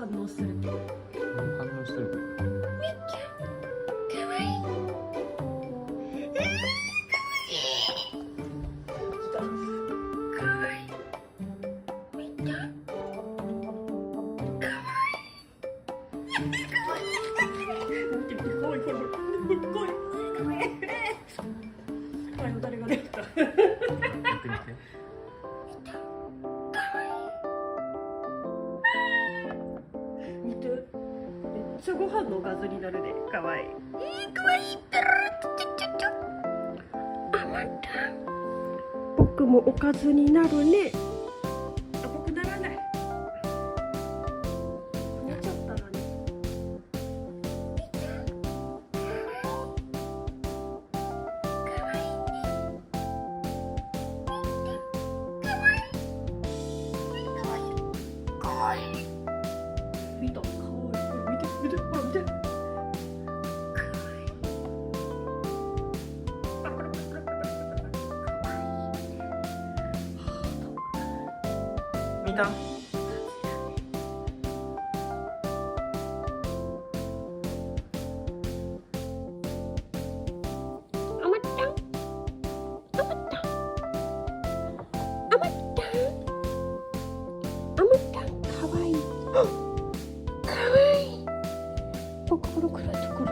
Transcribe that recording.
反応する。反応してる。みっちゃん、かわいい。かわいい。みっちゃん、かわいい。かわいい。見て見て、かわいい、かわいい。かわいい。かわいい。あれ、誰が出た。やってみて。見て、めっちゃご飯のおかずになるね。かわいい。かわいい。ペロッとちょちょ。あ、また。僕もおかずになるね。あ、僕ならない。寝ちゃったのに。見た、かわいい。見て、見て、ほら見て。かわいい。あ、これ。かわいい。見た？あまった。あまった。あまった。あまった。かわいい。かわいい。僕この黒いところ